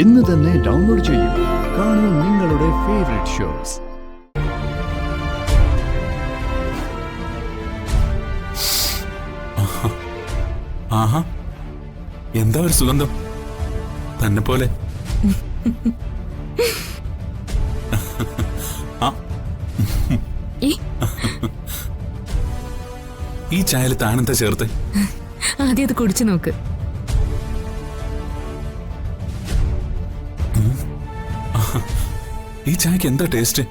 ഇന്ന് തന്നെ ഡൗൺലോഡ് ചെയ്യൂ. കാണൂ നിങ്ങളുടെ ഫേവറേറ്റ് ഷോസ്. ആഹാ, എന്താ ഒരു സുഗന്ധം തന്നെ പോലെ. ഈ ചായയിൽ താനെന്താ ചേർത്ത്? ആദ്യം അത് കുടിച്ചു നോക്ക്. ഈ ചായക്ക് എന്താ ടേസ്റ്റ്?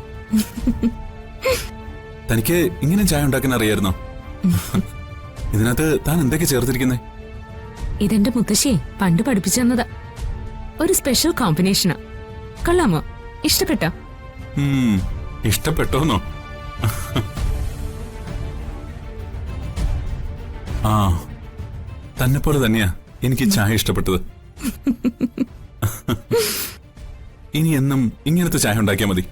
തനിക്ക് ഇങ്ങനെ ചായ ഉണ്ടാക്കാൻ അറിയായിരുന്നോ? ഇതിനകത്ത് താൻ എന്തൊക്കെ ചേർത്തിരിക്കുന്നേ? ഇതെന്റെ മുത്തശ്ശിയെ പണ്ട് പഠിപ്പിച്ചു തന്നതാ. ഒരു സ്പെഷ്യൽ കോമ്പിനേഷനാ. കൊള്ളാമോ? ഇഷ്ടപ്പെട്ടോ? ഇഷ്ടപ്പെട്ടോന്നോ? ആ, തന്നെ പോലെ തന്നെയാ എനിക്ക് ചായ ഇഷ്ടപ്പെട്ടത്. ഇനി എന്നും ഇങ്ങനത്തെ ചായ ഉണ്ടാക്കിയാൽ മതി.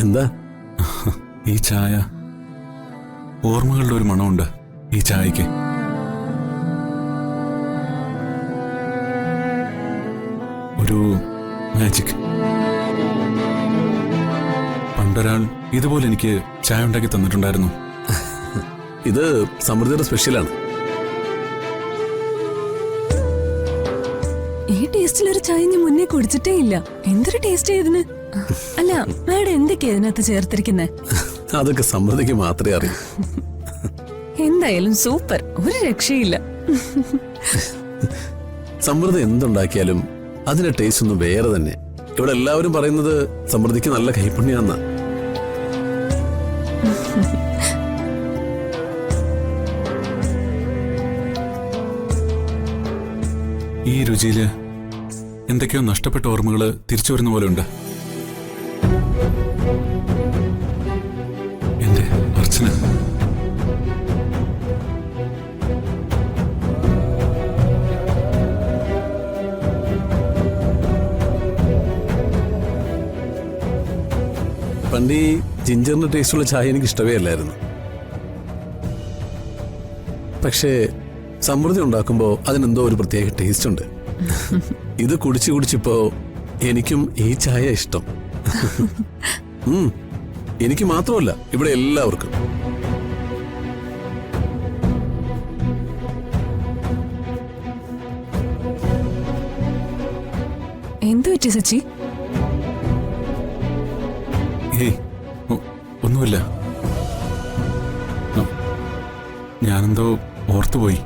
എന്താ ഈ ചായ? ഓർമ്മകളുടെ ഒരു മണമുണ്ട് ഈ ചായക്ക്. ഒരു മാജിക്. പണ്ടൊരാൾ ഇതുപോലെ എനിക്ക് ചായ ഉണ്ടാക്കി തന്നിട്ടുണ്ടായിരുന്നു. ഇത് സമൃദ്ധിയുടെ സ്പെഷ്യലാണ്. ഈ ടേസ്റ്റിലൊരു ചായ ഞാൻ മുന്നേ കുടിച്ചിട്ടേ ഇല്ല. എന്തൊരു ടേസ്റ്റ് ഇതിന്. അല്ല, മാഡം എന്തൊക്കെയാ ഇതിനകത്ത് ചേർത്തിരിക്കുന്നേ? അതൊക്കെ സമൃദ്ധിക്ക് മാത്രമേ അറിയൂ. എന്തായാലും സൂപ്പർ, ഒരു രക്ഷയില്ല. സമൃദ്ധി എന്തുണ്ടാക്കിയാലും അതിന്റെ ടേസ്റ്റ് ഒന്നും വേറെ തന്നെ. ഇവിടെ എല്ലാവരും പറയുന്നത് സമൃദ്ധിക്ക് നല്ല കൈപ്പുണ്യാന്നാ. ഈ രുചിയില് എന്തൊക്കെയോ നഷ്ടപ്പെട്ട ഓർമ്മകള് തിരിച്ചു വരുന്ന പോലെ ഉണ്ട്. എന്റെ അർച്ചന. പണ്ട് ഈ ജിഞ്ചറിന്റെ ടേസ്റ്റുള്ള ചായ എനിക്ക് ഇഷ്ടമേ അല്ലായിരുന്നു. പക്ഷേ സമൃദ്ധി ഉണ്ടാക്കുമ്പോ അതിനെന്തോ ഒരു പ്രത്യേക ടേസ്റ്റ് ഉണ്ട്. ഇത് കുടിച്ചു കുടിച്ചിപ്പോ എനിക്കും ഈ ചായ ഇഷ്ടം. എനിക്ക് മാത്രമല്ല, ഇവിടെ എല്ലാവർക്കും. എന്തു പറ്റി സച്ചി? ഏയ്, ഒന്നുമില്ല. ഞാനെന്തോ ഓർത്തുപോയി.